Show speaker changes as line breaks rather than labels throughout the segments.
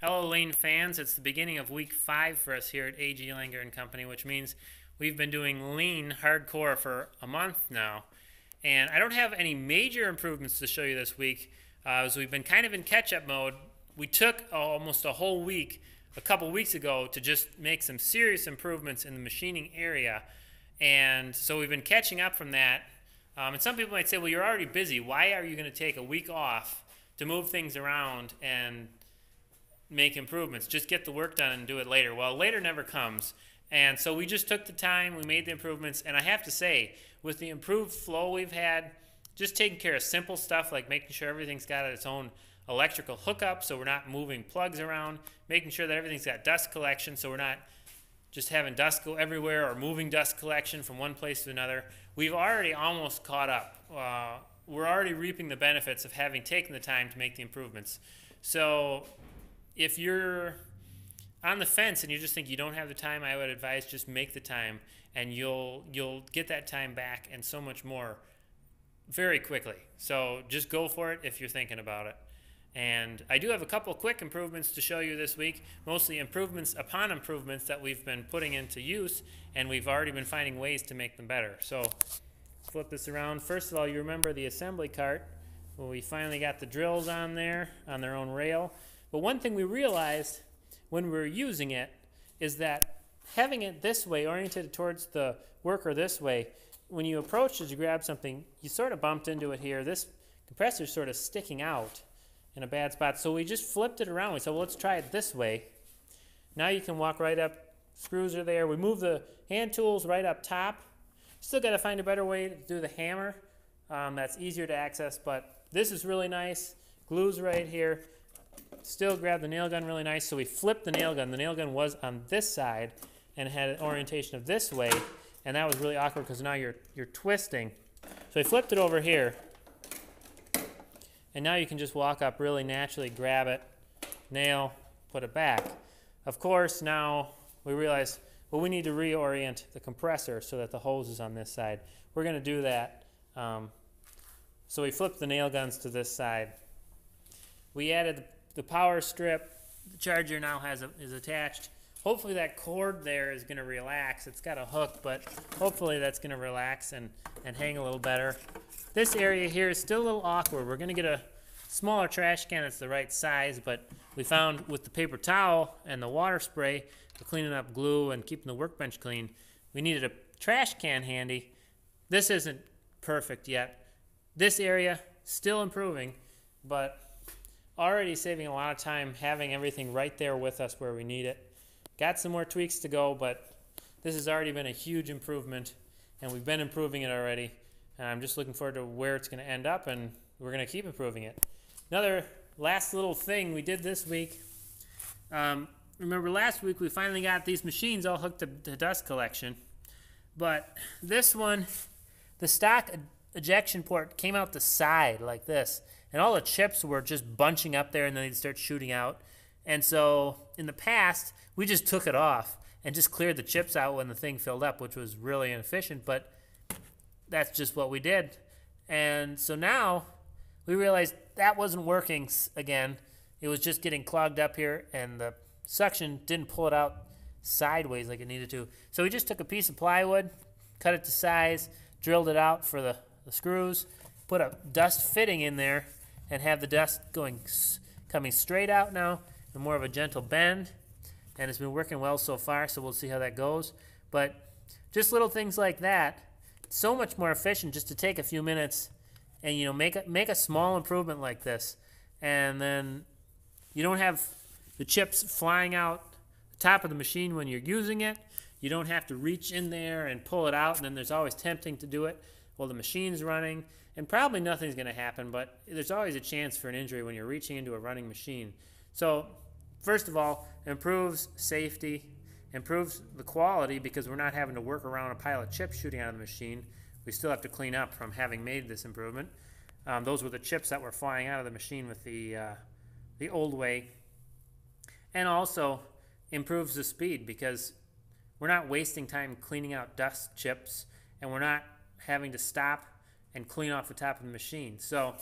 Hello, Lean fans. It's the beginning of week 5 for us here at AG Langer and Company, which means we've been doing lean hardcore for a month now. And I don't have any major improvements to show you this week, as we've been kind of in catch-up mode. We took almost a whole week a couple weeks ago to just make some serious improvements in the machining area. And so we've been catching up from that. And some people might say, well, you're already busy. Why are you going to take a week off to move things around and make improvements? Just get the work done and do it later. Well, later never comes. And so we just took the time, we made the improvements, and I have to say, with the improved flow we've had, just taking care of simple stuff like making sure everything's got its own electrical hookup so we're not moving plugs around, making sure that everything's got dust collection so we're not just having dust go everywhere or moving dust collection from one place to another. We've already almost caught up. We're already reaping the benefits of having taken the time to make the improvements. So if you're on the fence and you just think you don't have the time, I would advise just make the time, and you'll get that time back and so much more very quickly. So just go for it if you're thinking about it. And I do have a couple quick improvements to show you this week, mostly improvements upon improvements that we've been putting into use, and we've already been finding ways to make them better. So flip this around. First of all, you remember the assembly cart. Well, we finally got the drills on there on their own rail. But one thing we realized when we were using it is that having it this way, oriented towards the worker this way, when you approach it to grab something, you sort of bumped into it here. This compressor is sort of sticking out in a bad spot. So we just flipped it around. We said, well, let's try it this way. Now you can walk right up. Screws are there. We move the hand tools right up top. Still got to find a better way to do the hammer. That's easier to access, but this is really nice. Glue's right here. Still grab the nail gun really nice. So we flipped the nail gun. The nail gun was on this side and had an orientation of this way, and that was really awkward because now you're twisting. So we flipped it over here, and now you can just walk up really naturally, grab it, nail, put it back. Of course, now we realize, well, we need to reorient the compressor so that the hose is on this side. We're going to do that. So we flipped the nail guns to this side. We added the power strip. The charger now is attached. Hopefully that cord there is going to relax. It's got a hook, but hopefully that's going to relax and hang a little better. This area here is still a little awkward. We're going to get a smaller trash can that's the right size, but we found with the paper towel and the water spray for cleaning up glue and keeping the workbench clean, we needed a trash can handy. This isn't perfect yet. This area, still improving, but already saving a lot of time having everything right there with us where we need it. Got some more tweaks to go, but this has already been a huge improvement, and we've been improving it already. And I'm just looking forward to where it's going to end up, and we're going to keep improving it. Another last little thing we did this week. Remember last week we finally got these machines all hooked to dust collection. But this one, the stock ejection port came out the side like this. And all the chips were just bunching up there, and then they'd start shooting out. And so in the past, we just took it off and just cleared the chips out when the thing filled up, which was really inefficient, but that's just what we did. And so now we realized that wasn't working again. It was just getting clogged up here, and the suction didn't pull it out sideways like it needed to. So we just took a piece of plywood, cut it to size, drilled it out for the screws, put a dust fitting in there, and have the dust coming straight out now and more of a gentle bend. And it's been working well so far, so we'll see how that goes. But just little things like that, so much more efficient just to take a few minutes and make a small improvement like this, and then you don't have the chips flying out the top of the machine when you're using it. You don't have to reach in there and pull it out, and then there's always tempting to do it while the machine's running. And probably nothing's going to happen, but there's always a chance for an injury when you're reaching into a running machine. So first of all, improves safety, improves the quality because we're not having to work around a pile of chips shooting out of the machine. We still have to clean up from having made this improvement. Those were the chips that were flying out of the machine with the old way. And also improves the speed because we're not wasting time cleaning out dust chips, and we're not having to stop and clean off the top of the machine. So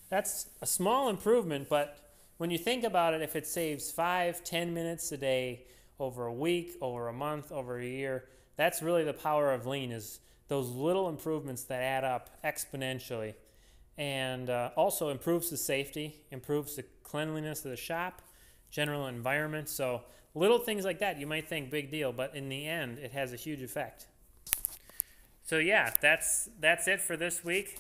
that's a small improvement, but when you think about it, if it saves 5-10 minutes a day over a week, over a month, over a year, that's really the power of lean, is those little improvements that add up exponentially. And also improves the safety, improves the cleanliness of the shop, general environment. So little things like that, you might think big deal, but in the end, it has a huge effect. So yeah, that's it for this week.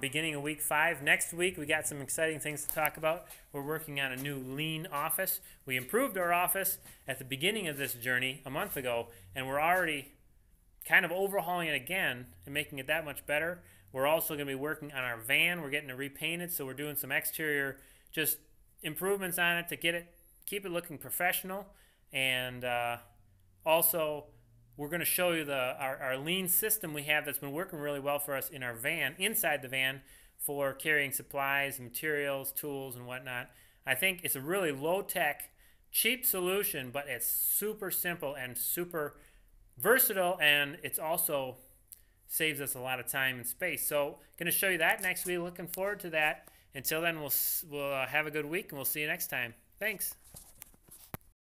Beginning of week 5. Next week, we got some exciting things to talk about. We're working on a new lean office. We improved our office at the beginning of this journey a month ago, and we're already kind of overhauling it again and making it that much better. We're also going to be working on our van. We're getting it repainted, so we're doing some exterior just improvements on it to keep it looking professional. And also, we're going to show you our lean system we have that's been working really well for us in our van, inside the van, for carrying supplies, materials, tools, and whatnot. I think it's a really low-tech, cheap solution, but it's super simple and super versatile, and it's also saves us a lot of time and space. So going to show you that next week. Looking forward to that. Until then, we'll have a good week, and we'll see you next time. Thanks.